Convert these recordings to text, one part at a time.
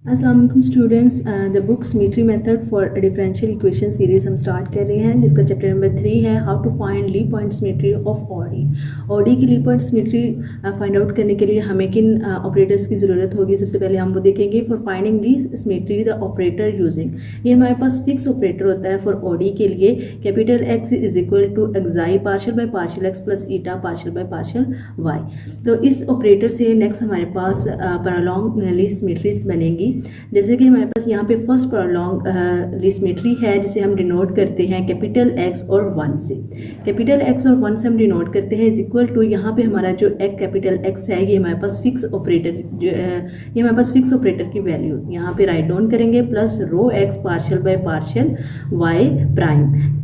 अस्सलाम वालेकुम students, the book symmetry method for differential equation series हम स्टार्ट कर रहे हैं, जिसका चैप्टर नंबर 3 है how to find Lie point symmetry of ODE. ODE की Lie point symmetry find out करने के लिए हमें किन ऑपरेटर्स की ज़रूरत होगी। सबसे पहले हम वो देखेंगे for finding Lie symmetry the operator using. ये हमारे पास फिक्स ऑपरेटर होता है फॉर ओडी के लिए। Capital X is equal to xi partial by partial X plus eta partial by partial Y. तो इस ऑपरेटर से नेक्स्ट हमारे पास पैरालॉन्ग ली सिमेट्रीज बनेंगी। जैसे कि हमारे पास यहाँ पे फर्स्ट पैरालॉन्ग ली सिमेट्री है, जिसे हम डिनोट करते हैं कैपिटल एक्स और 1 से। कैपिटल एक्स और 1 से हम डिनोट करते हैं इज इक्वल टू, यहाँ पे हमारा जो एक कैपिटल एक्स है ये हमारे पास फिक्स ऑपरेटर ये हमारे पास फिक्स ऑपरेटर की वैल्यू यहाँ पे राइट डाउन करेंगे plus rho X partial by partial Y prime.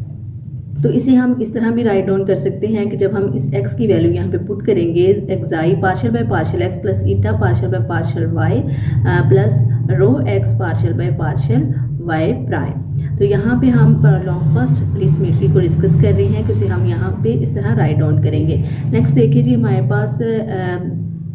तो इसे हम इस तरह भी राइट डाउन कर सकते हैं कि जब हम इस x की वैल्यू यहाँ पे पुट करेंगे एक्साई partial by partial x plus eta partial by partial y plus row x partial by partial y prime. तो यहाँ पे हम पैरालॉन्ग फर्स्ट ली सिमेट्री को डिस्कस कर रहे हैं कि उसे हम यहाँ पे इस तरह राइट डाउन करेंगे। नेक्स्ट देखिए जी, हमारे पास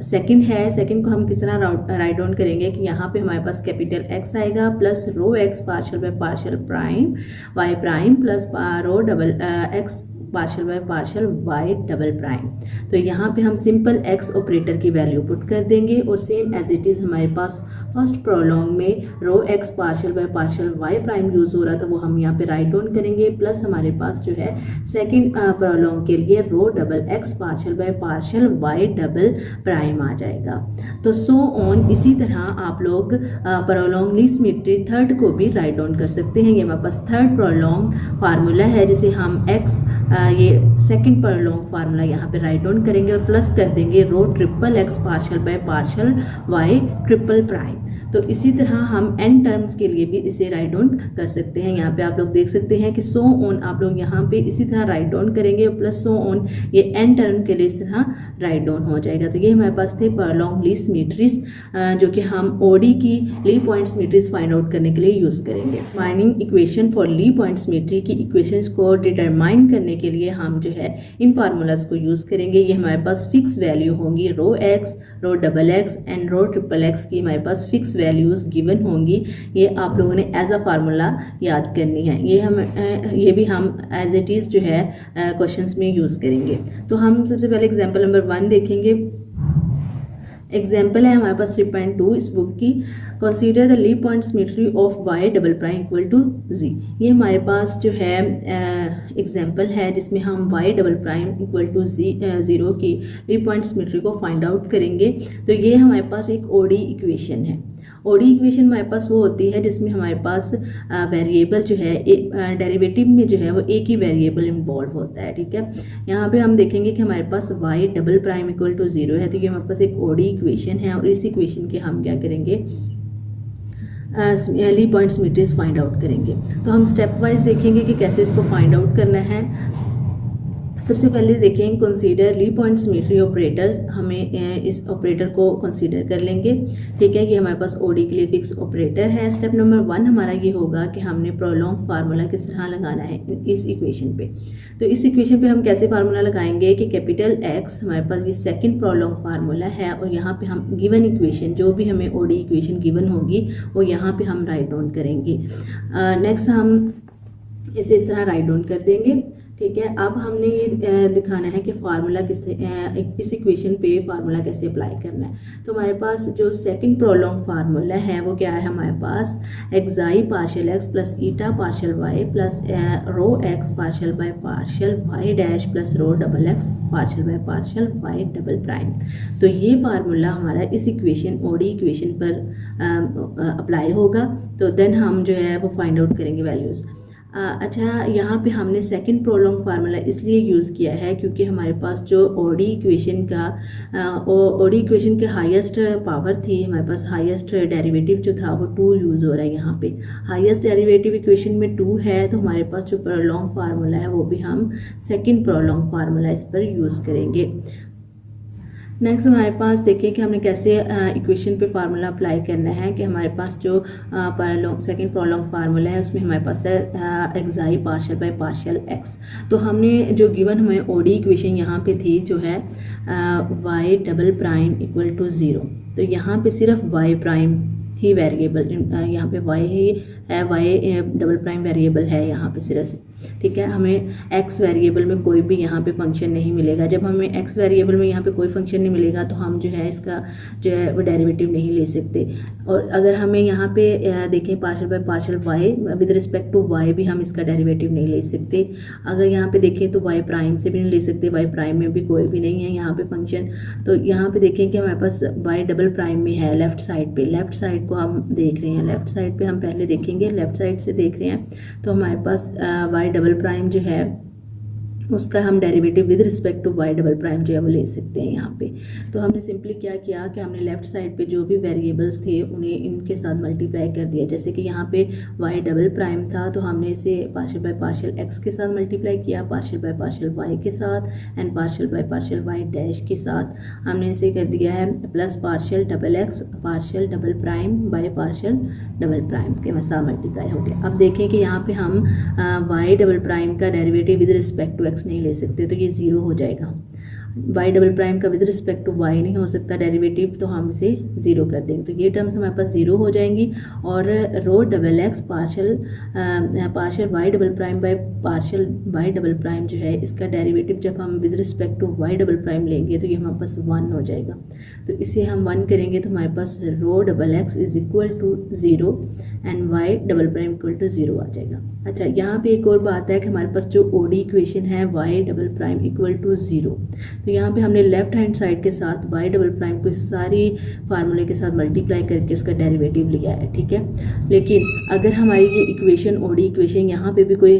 सेकंड है। सेकंड को हम किस तरह राइट डाउन करेंगे कि यहाँ पे हमारे पास कैपिटल एक्स आएगा plus rho X partial by partial prime Y prime plus rho double X partial by partial Y double prime. तो यहाँ पे हम सिंपल एक्स ऑपरेटर की वैल्यू पुट कर देंगे और सेम एज इट इज़ हमारे पास फर्स्ट प्रोलॉन्ग में rho X partial by partial Y prime use हो रहा था, वो हम यहाँ पे राइट डाउन करेंगे प्लस हमारे पास जो है सेकंड प्रोलॉन्ग के लिए rho double X partial by partial Y double prime आ जाएगा। तो सो ऑन इसी तरह आप लोग प्रोलॉन्ग ली सिमेट्री थर्ड को भी राइट डाउन कर सकते हैं। ये हमारे पास थर्ड प्रोलॉन्ग फार्मूला है, जिसे हम एक्स ये सेकंड पैरालॉन्ग फार्मूला यहाँ पे राइट डाउन करेंगे और प्लस कर देंगे rho triple X partial by partial Y triple prime. तो इसी तरह हम एन टर्म्स के लिए भी इसे राइट डाउन कर सकते हैं। यहाँ पे आप लोग देख सकते हैं कि सो ऑन आप लोग यहाँ पे इसी तरह राइट डाउन करेंगे और प्लस सो ऑन ये एन टर्म के लिए इस तरह राइट डाउन हो जाएगा। तो ये हमारे पास थे पैरालॉन्ग ली सिमेट्रीज, जो कि हम ओडी की Lie point symmetries find out करने के लिए यूज़ करेंगे। Finding equation for Lie point symmetry की इक्वेशंस को डिटरमाइन करने के लिए हम जो है इन फार्मूलाज को यूज़ करेंगे। ये हमारे पास फिक्स वैल्यू होंगी, rho X rho double X and rho triple X की हमारे पास फिक्स वैल्यूज़ गिवन होंगी। ये आप लोगों ने एज अ फार्मूला याद करनी है। ये भी हम एज इट इज़ जो है क्वेश्चंस में यूज़ करेंगे। तो हम सबसे पहले एग्जांपल नंबर 1 देखेंगे। एग्जाम्पल है हमारे पास 3.2 इस बुक की। Consider the Lie point symmetry of Y double prime equal to G. ये हमारे पास जो है एग्जाम्पल है जिसमें हम Y double prime equal to G 0 की ली पॉइंट सिमेट्री को फाइंड आउट करेंगे। तो ये हमारे पास एक ओडी इक्वेशन है। ओडी इक्वेशन हमारे पास वो होती है जिसमें हमारे पास वेरिएबल जो है डेरिवेटिव में जो है वो एक ही वेरिएबल इन्वॉल्व होता है। ठीक है, यहाँ पे हम देखेंगे कि हमारे पास Y double prime equal to 0 है। तो ये हमारे पास एक ओडी इक्वेशन है और इस इक्वेशन के हम क्या करेंगे, ली पॉइंट सिमेट्रीज फाइंड आउट करेंगे। तो हम स्टेप वाइज देखेंगे कि कैसे इसको फाइंड आउट करना है। सबसे पहले देखें कंसीडर ली पॉइंट सिमेट्री ऑपरेटर्स। हमें इस ऑपरेटर को कंसीडर कर लेंगे। ठीक है, ये हमारे पास ओडी के लिए फिक्स ऑपरेटर है। स्टेप नंबर 1 हमारा ये होगा कि हमने प्रोलॉन्ग फार्मूला किस तरह लगाना है इस इक्वेशन पे। तो इस इक्वेशन पे हम कैसे फार्मूला लगाएंगे कि कैपिटल एक्स हमारे पास ये सेकंड प्रोलॉन्ग फार्मूला है और यहाँ पे हम गिवन इक्वेशन जो भी हमें ओडी इक्वेशन गिवन होगी वो यहाँ पे हम राइट डाउन करेंगे। नेक्स्ट हम इसे इस तरह राइट डाउन कर देंगे। ठीक है, अब हमने ये दिखाना है कि फार्मूला किससे इस इक्वेशन पे फार्मूला कैसे अप्लाई करना है। तो हमारे पास जो सेकंड प्रोलॉन्ग फार्मूला है वो क्या है, हमारे पास xi partial X plus eta partial Y plus rho X partial by partial Y dash plus rho double X partial by partial Y double prime. तो ये फार्मूला हमारा इस इक्वेशन ओडी इक्वेशन पर अप्लाई होगा। तो देन हम जो है वो फाइंड आउट करेंगे वैल्यूज़। अच्छा, यहाँ पे हमने सेकंड प्रोलॉन्ग फार्मूला इसलिए यूज़ किया है क्योंकि हमारे पास जो ओडी इक्वेशन के हाईएस्ट पावर थी, हमारे पास हाईएस्ट डेरिवेटिव जो था वो 2 यूज़ हो रहा है। यहाँ पे हाईएस्ट डेरिवेटिव इक्वेशन में 2 है, तो हमारे पास जो प्रोलॉन्ग फार्मूला है वो भी हम सेकंड प्रोलॉन्ग फार्मूला इस पर यूज़ करेंगे। नेक्स्ट हमारे पास देखिए कि हमने कैसे इक्वेशन पे फार्मूला अप्लाई करना है कि हमारे पास जो सेकंड प्रोलॉन्ग फार्मूला है उसमें हमारे पास है एक्साई पार्शियल बाय पार्शियल एक्स। तो हमने जो गिवन हमें ओडी इक्वेशन यहाँ पे थी जो है Y double prime equal to 0। तो यहाँ पे सिर्फ वाई प्राइम ही वेरिएबल, यहाँ पे y ही है, y डबल प्राइम वेरिएबल है यहाँ पे सिर्फ, ठीक है। हमें x वेरिएबल में कोई भी यहाँ पे फंक्शन नहीं मिलेगा। जब हमें x वेरिएबल में यहाँ पे कोई फंक्शन नहीं मिलेगा तो हम जो है इसका जो है वो डेरिवेटिव नहीं ले सकते। और अगर हमें यहाँ पे देखें partial by partial y with respect to y भी हम इसका डेरिवेटिव नहीं ले सकते। अगर यहाँ पे देखें तो y प्राइम से भी नहीं ले सकते, y प्राइम में भी कोई भी नहीं है यहाँ पे फंक्शन। तो यहाँ पे देखें कि हमारे पास y डबल प्राइम में है लेफ्ट साइड पे, लेफ्ट साइड को हम देख रहे हैं, लेफ्ट साइड पे हम पहले देखेंगे, लेफ्ट साइड से देख रहे हैं तो हमारे पास y डबल प्राइम जो है उसका हम derivative with respect to Y double prime जो है वो ले सकते हैं यहाँ पे। तो हमने सिंपली क्या किया कि हमने लेफ्ट साइड पे जो भी वेरिएबल्स थे उन्हें इनके साथ मल्टीप्लाई कर दिया। जैसे कि यहाँ पे वाई डबल प्राइम था तो हमने इसे पार्शियल बाय पार्शियल एक्स के साथ मल्टीप्लाई किया, पार्शियल बाय पार्शियल वाई के साथ and partial by partial Y dash के साथ हमने इसे कर दिया है plus partial double X partial double prime by partial double prime के साथ मल्टीप्लाई हो गया। अब देखें कि यहाँ पे हम वाई डबल प्राइम का derivative with respect to X नहीं ले सकते, तो ये ज़ीरो हो जाएगा। वाई डबल प्राइम का विद रिस्पेक्ट टू वाई नहीं हो सकता डेरिवेटिव, तो हम इसे ज़ीरो कर देंगे, तो ये टर्म्स हमारे पास ज़ीरो हो जाएंगी। और rho double X partial Y double prime by partial Y double prime जो है इसका डेरिवेटिव जब हम with respect to Y double prime लेंगे तो ये हमारे पास 1 हो जाएगा। तो इसे हम 1 करेंगे तो हमारे पास rho double x is equal to 0 and Y double prime equal to 0 आ जाएगा। अच्छा, यहाँ पे एक और बात है कि हमारे पास जो ओडी इक्वेशन है Y double prime equal to 0, तो यहाँ पे हमने लेफ्ट हैंड साइड के साथ वाई डबल प्राइम को इस सारी फार्मूले के साथ मल्टीप्लाई करके उसका डेरिवेटिव लिया है, ठीक है। लेकिन अगर हमारी ये इक्वेशन ओडी इक्वेशन यहाँ पे भी कोई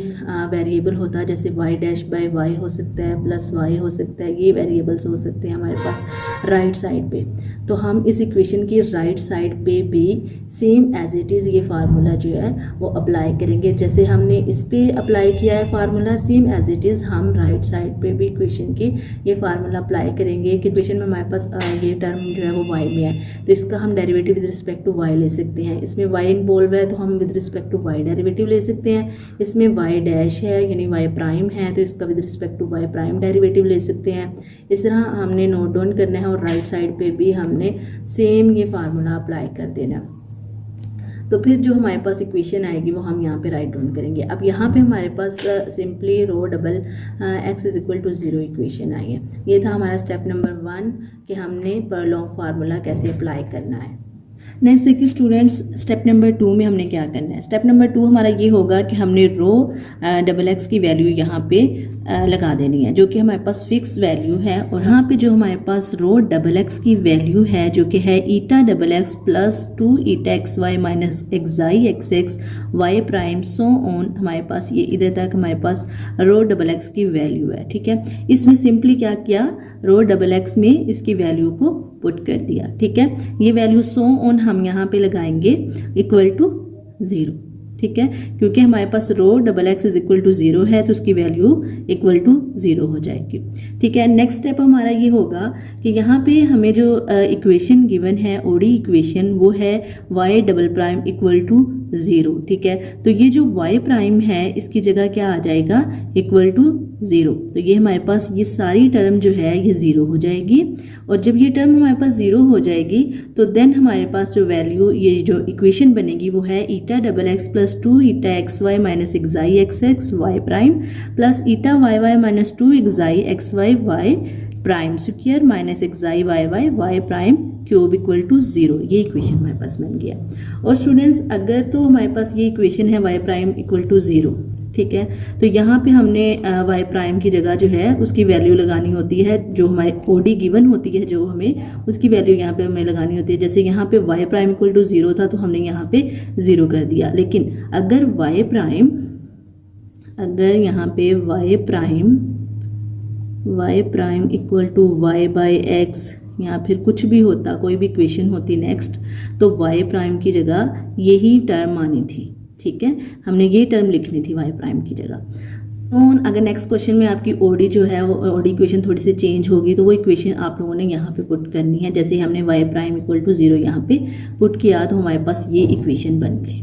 वेरिएबल होता, जैसे वाई डैश बाय वाई हो सकता है, प्लस वाई हो सकता है, ये वेरिएबल्स हो सकते हैं हमारे पास राइट साइड पे, तो हम इस इक्वेशन की राइट साइड पे भी सेम एज इट इज़ ये फार्मूला जो है वो अप्लाई करेंगे। जैसे हमने इस पे अप्लाई किया है formula, same as it is हम राइट साइड पे भी इक्वेशन की ये फार्मूला अप्लाई करेंगे कि इक्वेशन में हमारे पास ये टर्म जो है वो y में है, तो इसका हम derivative with respect to y ले सकते हैं। इसमें y इन्वॉल्व है तो हम with respect to y derivative ले सकते हैं। इसमें y डैश है यानी y प्राइम है तो इसका with respect to y prime derivative ले सकते हैं। इस तरह हमने नोट डाउन करना है और राइट साइड पे भी हमने सेम ये फार्मूला अप्लाई कर देना है। तो फिर जो हमारे पास इक्वेशन आएगी वो हम यहाँ पे राइट डाउन करेंगे। अब यहाँ पे हमारे पास simply rho double x is equal to 0 equation आई है। ये था हमारा स्टेप नंबर 1 कि हमने परलॉन्ग फार्मूला कैसे अप्लाई करना है। नेक्स्ट देखिए स्टूडेंट्स, स्टेप नंबर 2 में हमने क्या करना है। स्टेप नंबर 2 हमारा ये होगा कि हमने रो डबल एक्स की वैल्यू यहाँ पे लगा देनी है जो कि हमारे पास फिक्स वैल्यू है, और यहाँ पे जो हमारे पास रो डबल एक्स की वैल्यू है जो कि है eta double x plus 2 eta x Y minus xi x x Y prime so on, हमारे पास ये इधर तक हमारे पास रो डबल एक्स की वैल्यू है, ठीक है। इसमें सिंपली क्या किया, रो डबल एक्स में इसकी वैल्यू को पुट कर दिया, ठीक है। ये वैल्यू सो ऑन हम यहाँ पे लगाएंगे इक्वल टू 0, ठीक है, क्योंकि हमारे पास rho double x is equal to 0 है तो उसकी वैल्यू इक्वल टू 0 हो जाएगी, ठीक है। नेक्स्ट स्टेप हमारा ये होगा कि यहाँ पे हमें जो इक्वेशन गिवन है ओडी इक्वेशन वो है Y double prime equal to 0, ठीक है। तो ये जो y प्राइम है इसकी जगह क्या आ जाएगा, इक्वल टू 0। तो ये हमारे पास ये सारी टर्म जो है ये 0 हो जाएगी, और जब ये टर्म हमारे पास 0 हो जाएगी तो देन हमारे पास जो वैल्यू ये जो इक्वेशन बनेगी वो है eta double x plus 2 eta x Y minus xi x x Y prime plus eta Y Y minus 2 xi x y y prime square minus xi y y y prime cube equal to 0। ये equation हमारे पास बन गया। और students अगर तो हमारे पास ये इक्वेशन है वाई प्राइम इक्वल टू 0, ठीक है, तो यहाँ पे हमने वाई प्राइम की जगह जो है उसकी वैल्यू लगानी होती है, जो हमारी ओडी गिवन होती है जो हमें उसकी वैल्यू यहाँ पे हमें लगानी होती है। जैसे यहाँ पे वाई प्राइम इक्वल टू 0 था तो हमने यहाँ पे 0 कर दिया। लेकिन अगर Y prime equal to Y by X या फिर कुछ भी होता, कोई भी इक्वेशन होती नेक्स्ट, तो वाई प्राइम की जगह यही टर्म आनी थी, ठीक है, हमने ये टर्म लिखनी थी वाई प्राइम की जगह। तो अगर नेक्स्ट क्वेश्चन में आपकी ओडी जो है वो ओडी इक्वेशन थोड़ी सी चेंज होगी तो वो इक्वेशन आप लोगों ने यहाँ पे पुट करनी है। जैसे हमने वाई प्राइम इक्वल टू 0 यहाँ पे पुट किया तो हमारे पास ये इक्वेशन बन गई,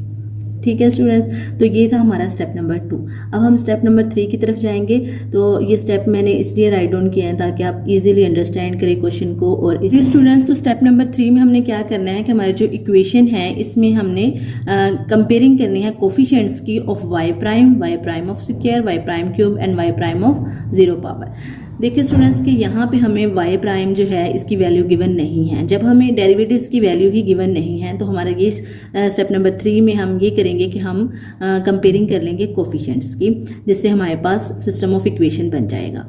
ठीक है स्टूडेंट्स, तो ये था हमारा स्टेप नंबर 2। अब हम स्टेप नंबर 3 की तरफ जाएंगे। तो ये स्टेप मैंने इसलिए राइट डाउन किया है ताकि आप इजीली अंडरस्टैंड करें क्वेश्चन को। और इसी स्टूडेंट्स, तो स्टेप नंबर 3 में हमने क्या करना है कि हमारी जो इक्वेशन है इसमें हमने कंपेयरिंग करनी है कोफिशिएंट्स की of Y prime of square, Y prime cube and Y prime of 0 power. देखिए स्टूडेंट्स कि यहाँ पे हमें वाई प्राइम जो है इसकी वैल्यू गिवन नहीं है। जब हमें डेरिवेटिव्स की वैल्यू ही गिवन नहीं है तो हमारा ये स्टेप नंबर 3 में हम ये करेंगे कि हम कंपेयरिंग कर लेंगे कोफिशिएंट्स की, जिससे हमारे पास सिस्टम ऑफ इक्वेशन बन जाएगा।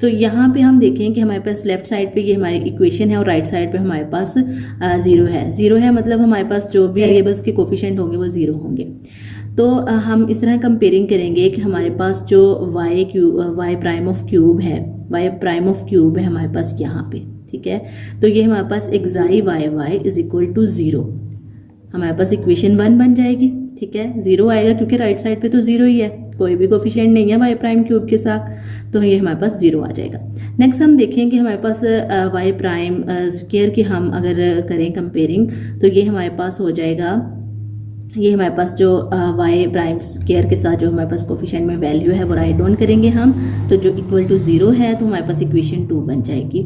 तो यहाँ पे हम देखें कि हमारे पास लेफ्ट साइड पे ये हमारी इक्वेशन है और राइट साइड पे हमारे पास 0 है। 0 है मतलब हमारे पास जो भी वेरिएबल्स के कोफिशिएंट होंगे वो 0 होंगे। तो हम इस तरह कंपेयरिंग करेंगे कि हमारे पास जो वाई प्राइम ऑफ क्यूब है, वाई प्राइम ऑफ क्यूब है हमारे पास यहाँ पे, ठीक है। तो ये हमारे पास xi y is equal to 0, हमारे पास इक्वेशन 1 बन जाएगी, ठीक है। 0 आएगा क्योंकि राइट साइड पे तो 0 ही है, कोई भी कोफिशिएंट नहीं है वाई प्राइम क्यूब के साथ, तो ये हमारे पास 0 आ जाएगा। नेक्स्ट हम देखेंगे हमारे पास वाई प्राइम स्क्वायर की हम अगर करें कंपेयरिंग तो ये हमारे पास हो जाएगा, ये हमारे पास जो वाई प्राइम स्क्वायर के साथ जो हमारे पास कोफिशिएंट में वैल्यू है वो राइट डाउन करेंगे हम, तो जो इक्वल टू 0 है तो हमारे पास इक्वेशन 2 बन जाएगी।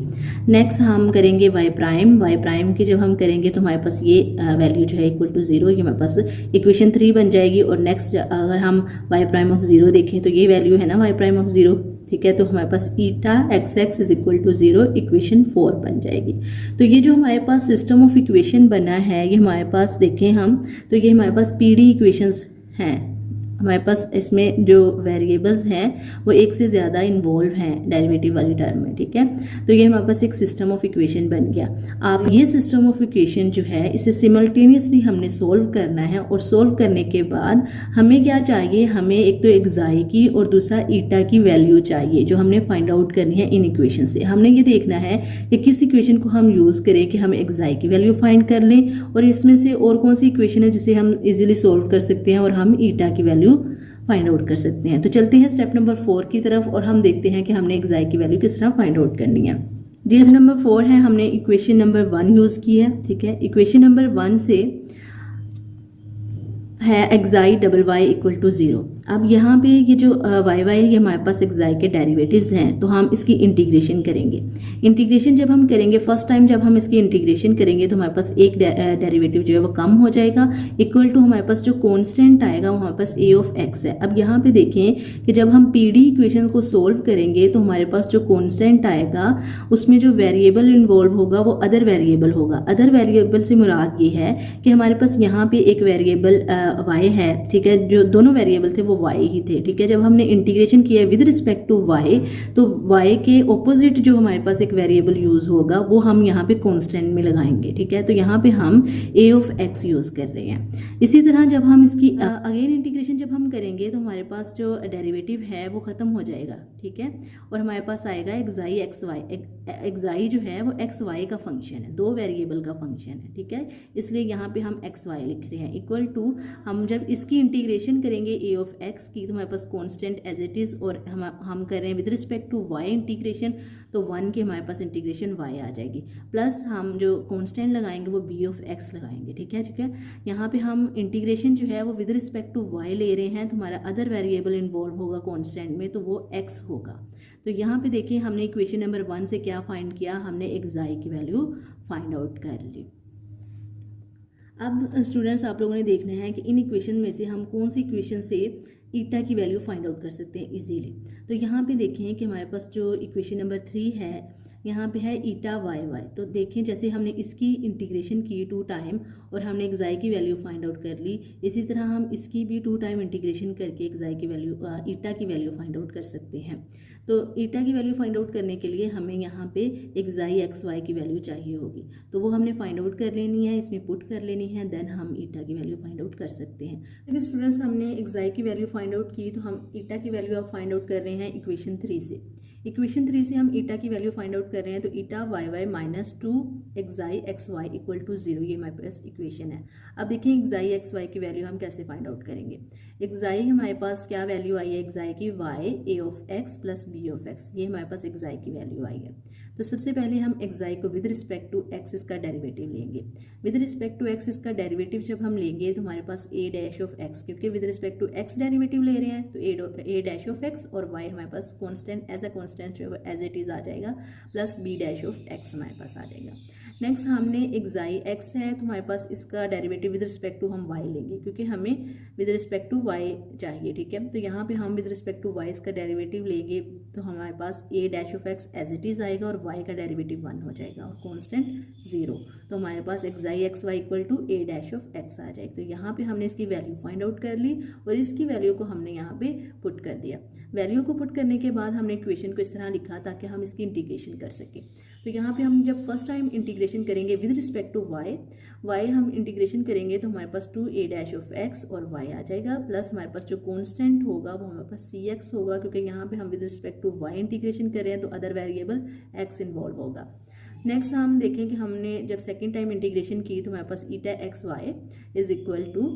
नेक्स्ट हम करेंगे वाई प्राइम की जब हम करेंगे तो हमारे पास ये वैल्यू जो है इक्वल टू 0, ये हमारे पास इक्वेशन 3 बन जाएगी। और नेक्स्ट अगर हम वाई प्राइम ऑफ 0 देखें तो ये वैल्यू है ना वाई प्राइम ऑफ 0, ठीक है। तो हमारे पास eta x is equal to 0, equation 4 बन जाएगी। तो ये जो हमारे पास सिस्टम ऑफ इक्वेशन बना है ये हमारे पास देखें हम तो ये हमारे पास पीडी इक्वेशंस हैं। हमारे पास इसमें जो वेरिएबल्स हैं वो एक से ज़्यादा इन्वॉल्व हैं डेरिवेटिव वाली टर्म में, ठीक है। तो ये हमारे पास एक सिस्टम ऑफ इक्वेशन बन गया। आप ये सिस्टम ऑफ इक्वेशन जो है इसे सिमल्टेनियसली हमने सोल्व करना है, और सोल्व करने के बाद हमें क्या चाहिए, हमें एक तो एक्साई की और दूसरा ईटा की वैल्यू चाहिए जो हमने फाइंड आउट करनी है इन इक्वेशन से। हमने ये देखना है कि किस इक्वेशन को हम यूज़ करें कि हम एक्साई की वैल्यू फाइंड कर लें, और इसमें से और कौन सी इक्वेशन है जिसे हम इजीली सोल्व कर सकते हैं और हम ईटा की वैल्यू फाइंड आउट कर सकते हैं। तो चलते हैं स्टेप नंबर 4 की तरफ और हम देखते हैं कि हमने एक्साई की वैल्यू किस तरह फाइंड आउट करनी है। जी नंबर 4 है, हमने इक्वेशन नंबर 1 यूज़ की है, ठीक है। इक्वेशन नंबर 1 से है xi double Y equal to 0। अब यहाँ पे ये जो वाई ये हमारे पास एक्साई के डेरिवेटिव्स हैं, तो हम इसकी इंटीग्रेशन करेंगे। इंटीग्रेशन जब हम करेंगे फर्स्ट टाइम जब हम इसकी इंटीग्रेशन करेंगे तो हमारे पास एक डेरिवेटिव जो है वो कम हो जाएगा, इक्वल टू हमारे पास जो कॉन्स्टेंट आएगा वो हमारे पास ए ऑफ एक्स है। अब यहाँ पे देखें कि जब हम पी डी इक्वेशन को सोल्व करेंगे तो हमारे पास जो कॉन्स्टेंट आएगा उसमें जो वेरिएबल इन्वॉल्व होगा वो अदर वेरिएबल होगा। अदर वेरिएबल से मुराद ये है कि हमारे पास यहाँ पे एक वेरिएबल वाई है, ठीक है। जो दोनों वेरिएबल थे वो वाई ही थे, ठीक है। जब हमने इंटीग्रेशन किया विद रिस्पेक्ट टू वाई तो वाई के ऑपोजिट जो हमारे पास एक वेरिएबल यूज होगा वो हम यहाँ पे कांस्टेंट में लगाएंगे, ठीक है। तो यहाँ पे हम ए ऑफ एक्स यूज कर रहे हैं। इसी तरह जब हम इसकी अगेन इंटीग्रेशन जब हम करेंगे तो हमारे पास जो डेरिवेटिव है वो खत्म हो जाएगा, ठीक है। और हमारे पास आएगा एक्साई एक्स वाई। एक्साई जो है वो एक्स वाई का फंक्शन है, दो वेरिएबल का फंक्शन है, ठीक है। इसलिए यहाँ पे हम एक्स वाई लिख रहे हैं इक्वल टू, हम जब इसकी इंटीग्रेशन करेंगे ए ऑफ एक्स की तो हमारे पास कांस्टेंट एज इट इज़, और हम कर रहे हैं with respect to Y integration, तो 1 की हमारे पास इंटीग्रेशन वाई आ जाएगी, प्लस हम जो कांस्टेंट लगाएंगे वो बी ऑफ एक्स लगाएंगे, ठीक है, ठीक है। यहाँ पे हम इंटीग्रेशन जो है वो विद रिस्पेक्ट टू वाई ले रहे हैं, तो हमारा अदर वेरिएबल इन्वॉल्व होगा कांस्टेंट में, तो वो एक्स होगा। तो यहाँ पे देखिए हमने इक्वेशन नंबर 1 से क्या फाइंड किया, हमने एक्साई की वैल्यू फाइंड आउट कर ली। अब स्टूडेंट्स आप लोगों ने देखना है कि इन इक्वेशन में से हम कौन सी इक्वेशन से ईटा की वैल्यू फाइंड आउट कर सकते हैं इजीली। तो यहाँ पे देखें कि हमारे पास जो इक्वेशन नंबर 3 है यहाँ पे है ईटा वाई वाई। तो देखें जैसे हमने इसकी इंटीग्रेशन की 2 टाइम और हमने एक्साई की वैल्यू फाइंड आउट कर ली, इसी तरह हम इसकी भी 2 टाइम इंटीग्रेशन करके एक्साई की वैल्यू ईटा की वैल्यू फाइंड आउट कर सकते हैं। तो ईटा की वैल्यू फाइंड आउट करने के लिए हमें यहाँ पे एक्साई एक्स वाई की वैल्यू चाहिए होगी, तो वो हमने फाइंड आउट कर लेनी है, इसमें पुट कर लेनी है, देन हम ईटा की वैल्यू फाइंड आउट कर सकते हैं। लेकिन स्टूडेंट्स हमने एक्साई की वैल्यू फाइंड आउट की, तो हम ईटा की वैल्यू अब फाइंड आउट कर रहे हैं इक्वेशन 3 से। इक्वेशन 3 से हम ईटा की वैल्यू फाइंड आउट कर रहे हैं, तो eta Y Y minus 2 xi x Y equal to 0, ये हमारे पास इक्वेशन है। अब देखिए एक्साई एक्स वाई की वैल्यू हम कैसे फाइंड आउट करेंगे। एक्साई हमारे पास क्या वैल्यू आई है, एक्साई की Y A of X plus B of X, ये हमारे पास एक्साई की वैल्यू आई है। तो सबसे पहले हम एक्साई को विद रिस्पेक्ट टू एक्स इसका डेरिवेटिव लेंगे। विद रिस्पेक्ट टू एक्स इसका डेरिवेटिव जब हम लेंगे तो हमारे पास ए डैश ऑफ एक्स, क्योंकि with respect to X derivative ले रहे हैं तो ए डैश ऑफ एक्स और वाई हमारे पास कॉन्स्टेंट एज अ कॉन्स्टेंट जो एज इट इज आ जाएगा, plus B dash of x हमारे पास आ जाएगा। नेक्स्ट हमने एक्साई एक्स है तो हमारे पास इसका डेरिवेटिव विद रिस्पेक्ट टू हम वाई लेंगे, क्योंकि हमें विद रिस्पेक्ट टू वाई चाहिए, ठीक है। तो यहाँ पे हम विद रिस्पेक्ट टू वाई इसका डेरिवेटिव लेंगे तो हमारे पास ए dash of x as it is आएगा और वाई का डेरिवेटिव 1 हो जाएगा और कांस्टेंट 0। तो हमारे पास xi x Y equal to a dash of x आ जाएगा। तो यहाँ पे हमने इसकी वैल्यू फाइंड आउट कर ली और इसकी वैल्यू को हमने यहाँ पे पुट कर दिया। वैल्यू को पुट करने के बाद हमने इक्वेशन को इस तरह लिखा ताकि हम इसकी इंटीग्रेशन कर सकें। तो यहाँ पे हम जब फर्स्ट टाइम इंटीग्रेशन करेंगे विद रिस्पेक्ट टू वाई हम इंटीग्रेशन करेंगे तो हमारे पास 2 ए डैश ऑफ एक्स और वाई आ जाएगा, प्लस हमारे पास जो कांस्टेंट होगा वो हमारे पास सी एक्स होगा, क्योंकि यहाँ पे हम with respect to Y integration कर रहे हैं तो अदर वेरिएबल एक्स इन्वॉल्व होगा। नेक्स्ट हम देखें कि हमने जब सेकेंड टाइम इंटीग्रेशन की तो हमारे पास eta x y is equal to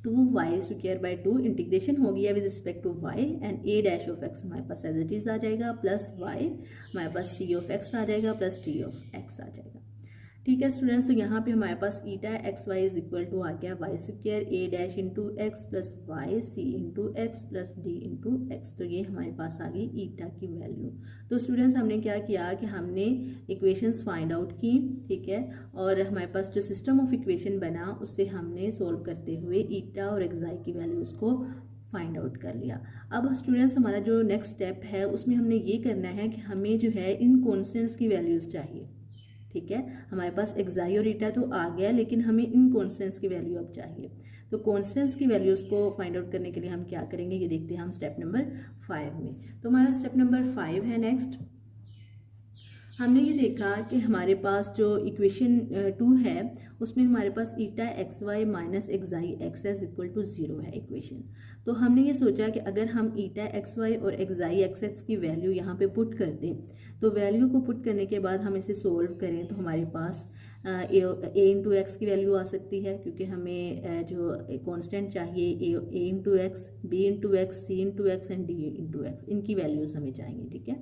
2y square by 2 integration हो गया with respect to y and a dash of x हमारे पास एज इट इज आ जाएगा, प्लस y हमारे पास c ऑफ x आ जाएगा, प्लस t ऑफ x आ जाएगा। ठीक है स्टूडेंट्स, तो यहाँ पे हमारे पास eta x y is equal to आ गया y square a dash into x plus Y C into x plus D into X. तो ये हमारे पास आ गई ईटा की वैल्यू। तो स्टूडेंट्स हमने क्या किया कि हमने इक्वेशंस फाइंड आउट की, ठीक है, और हमारे पास जो सिस्टम ऑफ इक्वेशन बना उससे हमने सोल्व करते हुए ईटा और एक्साई की वैल्यूज़ को फाइंड आउट कर लिया। अब स्टूडेंट्स हमारा जो नेक्स्ट स्टेप है उसमें हमने ये करना है कि हमें जो है इन कॉन्स्टेंट्स की वैल्यूज़ चाहिए, ठीक है। हमारे पास एक्साई और ईटा तो आ गया लेकिन हमें इन कॉन्स्टेंट्स की वैल्यू अब चाहिए। तो कॉन्स्टेंट्स की वैल्यूज़ को फाइंड आउट करने के लिए हम क्या करेंगे ये देखते हैं हम स्टेप नंबर 5 में। तो हमारा स्टेप नंबर 5 है नेक्स्ट। हमने ये देखा कि हमारे पास जो इक्वेशन 2 है उसमें हमारे पास eta x Y minus xi x as equal to 0 है इक्वेशन। तो हमने ये सोचा कि अगर हम ईटा एक्स वाई और एक्साई एक्स एक्स की वैल्यू यहाँ पे पुट कर दें तो वैल्यू को पुट करने के बाद हम इसे सोल्व करें तो हमारे पास ए इंटू एक्स की वैल्यू आ सकती है, क्योंकि हमें जो कांस्टेंट चाहिए a into x, b into x, c into x and d into x, इनकी वैल्यूज़ हमें चाहिए, ठीक है।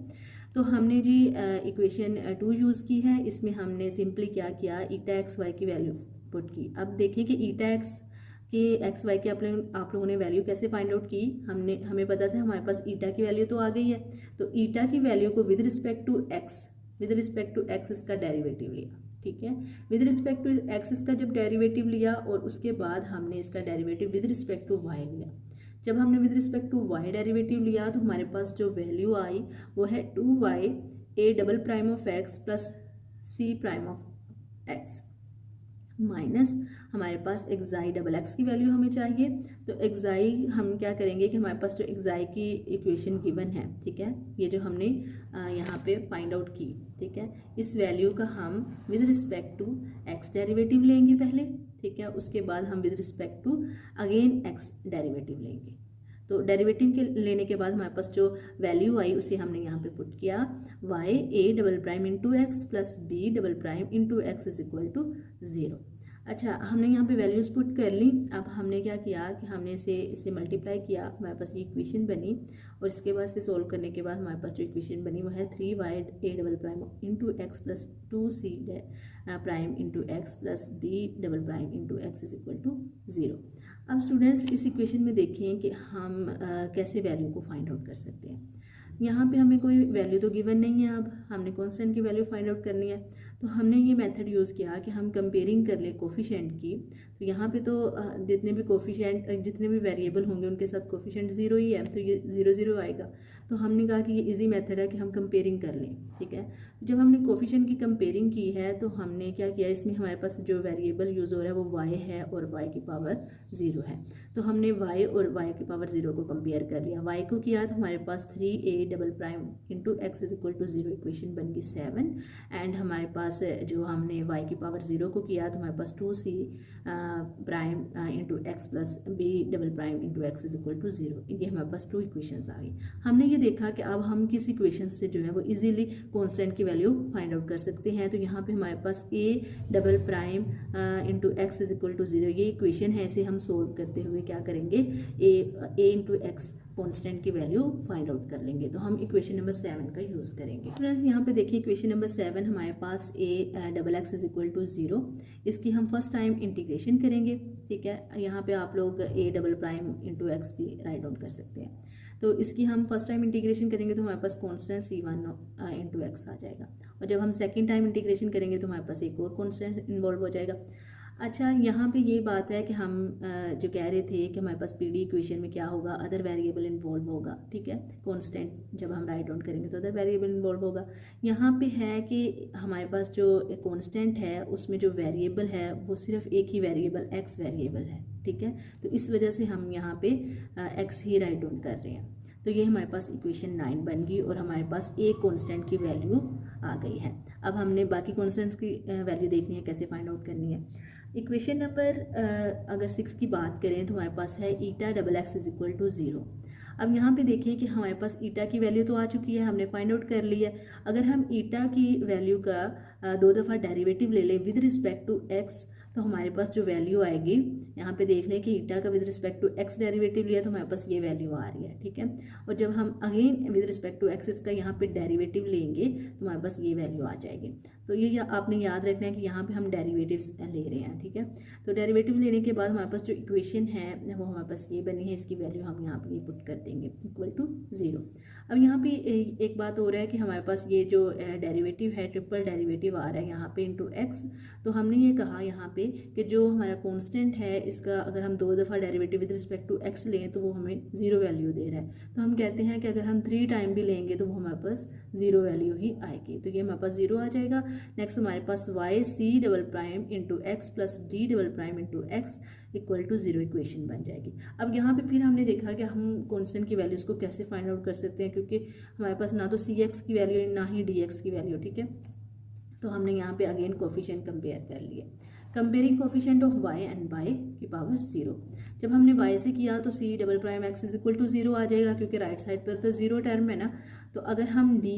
तो हमने जी इक्वेशन 2 यूज़ की है, इसमें हमने सिंपली क्या किया ईटा एक्स वाई की वैल्यू पुट की। अब देखिए कि ईटा एक्स के एक्स वाई के आप लोगों ने वैल्यू कैसे फाइंड आउट की। हमें पता था हमारे पास ईटा की वैल्यू तो आ गई है, तो ईटा की वैल्यू को विद रिस्पेक्ट टू एक्स इसका डेरिवेटिव लिया, ठीक है। विद रिस्पेक्ट टू एक्स इसका जब डेरिवेटिव लिया और उसके बाद हमने इसका derivative with respect to Y लिया। जब हमने with respect to Y derivative लिया तो हमारे पास जो वैल्यू आई वो है 2y A double prime of X plus C prime of X minus हमारे पास एक्साई डबल एक्स की वैल्यू हमें चाहिए। तो एक्साई हम क्या करेंगे कि हमारे पास जो एक्साई की इक्वेशन गिवन है, ठीक है, ये जो हमने यहाँ पे फाइंड आउट की, ठीक है, इस वैल्यू का हम with respect to X derivative लेंगे पहले, ठीक है, उसके बाद हम with respect to again X derivative लेंगे। तो डेरिवेटिव के लेने के बाद हमारे पास जो वैल्यू आई उसे हमने यहाँ पे पुट किया Y A double prime into x plus B double prime into x is equal to 0। अच्छा, हमने यहाँ पे वैल्यूज़ पुट कर ली। अब हमने क्या किया कि हमने इसे मल्टीप्लाई किया, हमारे पास ये इक्वेशन बनी और इसके बाद इसे सोल्व करने के बाद हमारे पास जो इक्वेशन बनी वो है 3y A double prime into x plus 2c prime into x plus B double prime into x is equal to 0। अब स्टूडेंट्स इस इक्वेशन में देखें कि हम कैसे वैल्यू को फाइंड आउट कर सकते हैं। यहाँ पे हमें कोई वैल्यू तो गिवन नहीं है, अब हमने कांस्टेंट की वैल्यू फाइंड आउट करनी है। तो हमने ये मेथड यूज़ किया कि हम कंपेयरिंग कर ले कोफिशिएंट की। तो यहाँ पे तो जितने भी वेरिएबल होंगे उनके साथ कोफिशिएंट 0 ही है, तो ये 0 0 आएगा। तो हमने कहा कि ये इजी मेथड है कि हम कंपेयरिंग कर लें, ठीक है। जब हमने कोफिशिएंट की कंपेयरिंग की है तो हमने क्या किया, इसमें हमारे पास जो वेरिएबल यूज़ हो रहा है वो y है और y की पावर 0 है। तो हमने y और y की पावर 0 को कंपेयर कर लिया। y को किया तो हमारे पास 3a double prime into x is equal to 0 equation बन गई 7। एंड हमारे पास जो हमने y की पावर 0 को किया तो हमारे पास 2c prime into x plus B double prime into x is equal to 0। ये हमारे पास 2 इक्वेशंस आ गई। हमने ये देखा कि अब हम किस इक्वेशन से जो है वो इजीली कांस्टेंट की वैल्यू फाइंड आउट कर सकते हैं। तो यहाँ पे हमारे पास a double prime into x is equal to 0 ये इक्वेशन है। इसे हम सोल्व करते हुए क्या करेंगे, ए इंटू एक्स कांस्टेंट की वैल्यू फाइंड आउट कर लेंगे। तो हम इक्वेशन नंबर 7 का यूज़ करेंगे। फ्रेंड्स यहाँ पे देखिए इक्वेशन नंबर 7 हमारे पास a double x is equal to 0। इसकी हम फर्स्ट टाइम इंटीग्रेशन करेंगे। ठीक है, यहाँ पे आप लोग ए डबल प्राइम इंटू एक्स भी राइट डाउन कर सकते हैं। तो इसकी हम फर्स्ट टाइम इंटीग्रेशन करेंगे तो हमारे पास कॉन्स्टेंट C1 इंटू एक्स आ जाएगा। और जब हम सेकेंड टाइम इंटीग्रेशन करेंगे तो हमारे पास एक और कॉन्स्टेंट इन्वॉल्व हो जाएगा। अच्छा, यहाँ पे ये बात है कि हम जो कह रहे थे कि हमारे पास पीडी इक्वेशन में क्या होगा, अदर वेरिएबल इन्वॉल्व होगा। ठीक है, कांस्टेंट जब हम राइट डाउन करेंगे तो अदर वेरिएबल इन्वॉल्व होगा। यहाँ पे है कि हमारे पास जो कांस्टेंट है उसमें जो वेरिएबल है वो सिर्फ एक ही वेरिएबल एक्स वेरिएबल है। ठीक है, तो इस वजह से हम यहाँ पे एक्स ही राइट डाउन कर रहे हैं। तो ये हमारे पास इक्वेशन 9 बन गई और हमारे पास एक कांस्टेंट की वैल्यू आ गई है। अब हमने बाकी कांस्टेंट्स की वैल्यू देखनी है, कैसे फाइंड आउट करनी है। इक्वेशन नंबर अगर 6 की बात करें तो हमारे पास है eta double x is equal to 0। अब यहाँ पे देखिए कि हमारे पास ईटा की वैल्यू तो आ चुकी है, हमने फाइंड आउट कर ली है। अगर हम ईटा की वैल्यू का 2 दफ़ा डेरिवेटिव ले लें विद रिस्पेक्ट टू एक्स तो हमारे पास जो वैल्यू आएगी, यहाँ पे देख लें कि ईटा का with respect to X derivative लिया तो हमारे पास ये वैल्यू आ रही है। ठीक है, और जब हम again with respect to X इसका यहाँ पे डेरिवेटिव लेंगे तो हमारे पास ये वैल्यू आ जाएगी। तो ये आपने याद रखना है कि यहाँ पे हम डेरिवेटिव्स ले रहे हैं। ठीक है, तो डेरिवेटिव लेने के बाद हमारे पास जो इक्वेशन है वो हमारे पास ये बनी है, इसकी वैल्यू हम यहाँ पे पुट कर देंगे इक्वल टू 0। अब यहाँ पे एक बात हो रहा है कि हमारे पास ये जो डेरिवेटिव है ट्रिपल डेरिवेटिव आ रहा है यहाँ पे इंटू एक्स। तो हमने ये कहा यहाँ पे कि जो हमारा कांस्टेंट है इसका अगर हम 2 दफ़ा derivative with respect to X लें तो वो हमें 0 वैल्यू दे रहा है। तो हम कहते हैं कि अगर हम 3 टाइम भी लेंगे तो वो हमारे पास 0 वैल्यू ही आएगी। तो ये हमारे पास 0 आ जाएगा। नेक्स्ट हमारे पास y c double prime into x plus d double prime into x equal to 0 equation बन जाएगी। अब यहाँ पे फिर हमने देखा कि हम कांस्टेंट की वैल्यूज़ को कैसे फाइंड आउट कर सकते हैं, क्योंकि हमारे पास ना तो सी एक्स की वैल्यू ना ही डी एक्स की वैल्यू। ठीक है, तो हमने यहाँ पे अगेन कोफिशिएंट कंपेयर कर लिए। Comparing coefficient of y and y की पावर 0। जब हमने y से किया तो c double prime x is equal to 0 आ जाएगा, क्योंकि राइट साइड पर तो 0 टर्म है ना। तो अगर हम d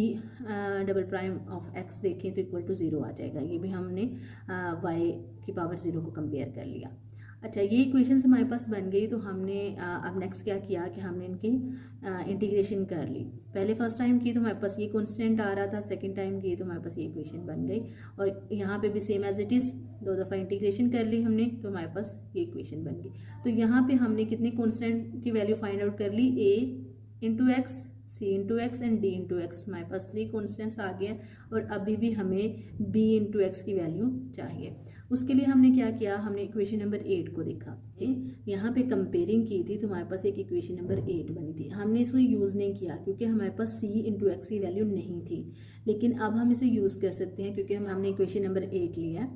double prime of x देखें तो इक्वल टू 0 आ जाएगा। ये भी हमने y की पावर 0 को कंपेयर कर लिया। अच्छा, ये इक्वेशंस हमारे पास बन गई। तो हमने अब नेक्स्ट क्या किया कि हमने इनकी इंटीग्रेशन कर ली। पहले फर्स्ट टाइम की तो हमारे पास ये कांस्टेंट आ रहा था, सेकंड टाइम की तो हमारे पास ये इक्वेशन बन गई। और यहाँ पे भी सेम एज इट इज़ 2 दफ़ा इंटीग्रेशन कर ली हमने तो हमारे पास ये इक्वेशन बन गई। तो यहाँ पे हमने कितने कांस्टेंट की वैल्यू फाइंड आउट कर ली, a into x, c into x and d into X. हमारे पास 3 कॉन्स्टेंट्स आ गए और अभी भी हमें b इंटू एक्स की वैल्यू चाहिए। उसके लिए हमने क्या किया, हमने इक्वेशन नंबर 8 को देखा। यहाँ पे कंपेयरिंग की थी तो हमारे पास एक इक्वेशन नंबर 8 बनी थी। हमने इसको यूज़ नहीं किया क्योंकि हमारे पास c इंटू एक्स की वैल्यू नहीं थी, लेकिन अब हम इसे यूज़ कर सकते हैं क्योंकि हमने इक्वेशन नंबर 8 लिया है।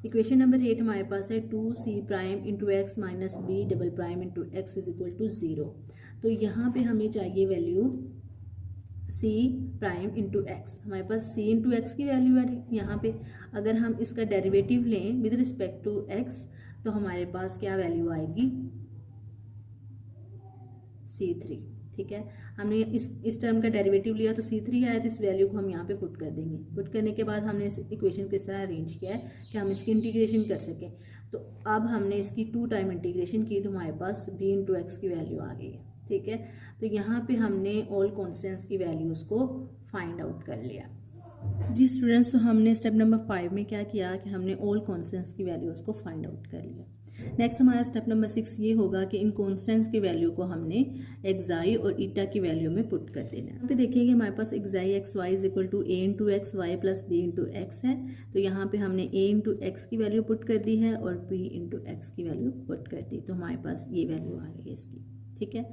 इक्वेशन नंबर 8 हमारे पास है 2c prime into X minus B double prime into x is equal to 0। तो यहाँ पे हमें चाहिए value c prime into X. हमारे पास c इंटू एक्स की वैल्यू है यहाँ पे। अगर हम इसका डेरिवेटिव लें विद रिस्पेक्ट टू x तो हमारे पास क्या वैल्यू आएगी, c3। ठीक है, हमने इस टर्म का डेरिवेटिव लिया तो c3 आया, तो इस वैल्यू को हम यहाँ पे पुट कर देंगे। पुट करने के बाद हमने इस इक्वेशन को इस तरह अरेंज किया है कि हम इसकी इंटीग्रेशन कर सकें। तो अब हमने इसकी 2 टाइम इंटीग्रेशन की तो हमारे पास b इंटू एक्स की वैल्यू आ गई है। ठीक है, तो यहाँ पे हमने ऑल कॉन्स्टेंट्स की वैल्यूज़ को फाइंड आउट कर लिया। जी स्टूडेंट्स, तो हमने स्टेप नंबर 5 में क्या किया कि हमने ऑल कॉन्स्टेंट्स की वैल्यूज़ को फाइंड आउट कर लिया। नेक्स्ट हमारा स्टेप नंबर 6 ये होगा कि इन कॉन्स्टेंट्स की वैल्यू को हमने एक्साई और ईटा की वैल्यू में पुट कर देना है। यहाँ पे देखिए कि हमारे पास xi x y is equal to a into x y plus b into x है। तो यहाँ पे हमने ए इंटू एक्स की वैल्यू पुट कर दी है और बी इंटू एक्स की वैल्यू पुट कर दी, तो हमारे पास ये वैल्यू आ गई है इसकी। ठीक है,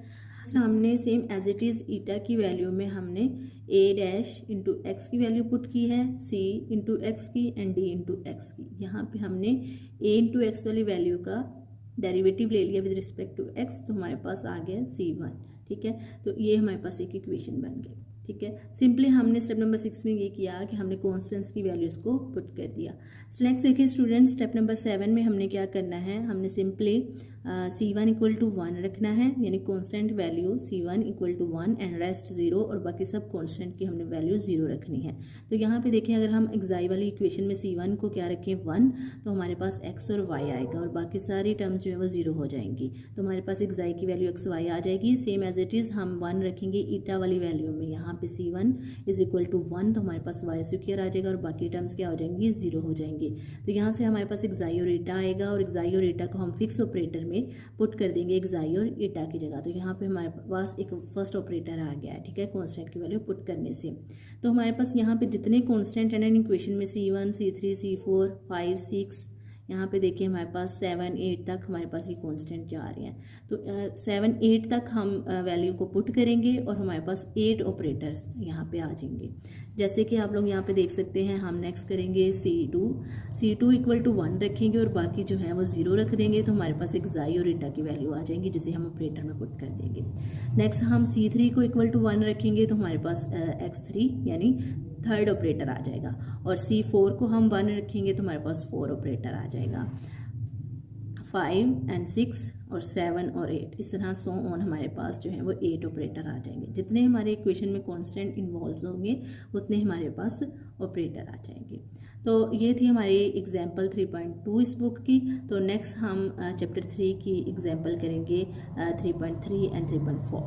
हमने सेम एज इट इज़ ईटा की वैल्यू में हमने a डैश इंटू एक्स की वैल्यू पुट की है, c इंटू एक्स की एंड d इंटू एक्स की। यहाँ पे हमने a इंटू एक्स वाली वैल्यू का डेरिवेटिव ले लिया विद रिस्पेक्ट टू x, तो हमारे पास आ गया c1। ठीक है, तो ये हमारे पास एक इक्वेशन बन गई। ठीक है। सिंपली हमने स्टेप नंबर 6 में ये किया कि हमने कॉन्स्टेंट्स की वैल्यूज़ को पुट कर दिया। नेक्स्ट देखिए स्टूडेंट्स, स्टेप नंबर 7 में हमने क्या करना है, हमने सिंपली C1 इक्वल टू 1 रखना है, यानी constant value C1 equal to 1 and rest 0, और बाकी सब कॉन्स्टेंट की हमने वैल्यू 0 रखनी है। तो यहाँ पे देखें, अगर हम एक्साई वाली इक्वेशन में C1 को क्या रखें 1, तो हमारे पास x और y आएगा और बाकी सारी टर्म्स जो है वो 0 हो जाएंगी। तो हमारे पास एक्साई की वैल्यू x y आ जाएगी। सेम एज इट इज़ हम 1 रखेंगे ईटा वाली वैल्यू में, यहाँ पे C1 इज इक्वल टू 1, तो हमारे पास y स्क्वायर आ जाएगा और बाकी टर्म्स क्या हो जाएंगी, 0 हो जाएंगे। तो यहाँ से हमारे पास एक्साई और ईटा आएगा और एक्साई और ईटा को हम फिक्स ऑपरेटर में पुट कर देंगे एक्साई और ईटा की जगह। तो यहाँ पे हमारे पास एक फर्स्ट ऑपरेटर आ गया है, ठीक है, कांस्टेंट की वैल्यू पुट करने से। तो हमारे पास यहाँ पे जितने कांस्टेंट है ना इक्वेशन में C1 C3 C4 5 6, यहाँ पे देखिए हमारे पास 7 8 तक हमारे पास ये कांस्टेंट जा रहे हैं। तो 7 8 तक हम वैल्यू को पुट करेंगे और हमारे पास 8 ऑपरेटर्स यहाँ पे आ जाएंगे। जैसे कि आप लोग यहाँ पे देख सकते हैं, हम नेक्स्ट करेंगे C2 इक्वल टू 1 रखेंगे और बाकी जो है वो 0 रख देंगे। तो हमारे पास एक्साई और ईटा की वैल्यू आ जाएंगी जिसे हम ऑपरेटर में पुट कर देंगे। नेक्स्ट हम C3 को इक्वल टू 1 रखेंगे तो हमारे पास X3 यानी थर्ड ऑपरेटर आ जाएगा, और C4 को हम 1 रखेंगे तो हमारे पास 4 ऑपरेटर आ जाएगा। 5 एंड 6 और 7 और 8, इस तरह सो ऑन हमारे पास जो है वो 8 ऑपरेटर आ जाएंगे। जितने हमारे इक्वेशन में कांस्टेंट इन्वॉल्व होंगे उतने हमारे पास ऑपरेटर आ जाएंगे। तो ये थी हमारी एग्जाम्पल 3.2 इस बुक की। तो नेक्स्ट हम चैप्टर 3 की एग्जाम्पल करेंगे 3.3 एंड 3.4।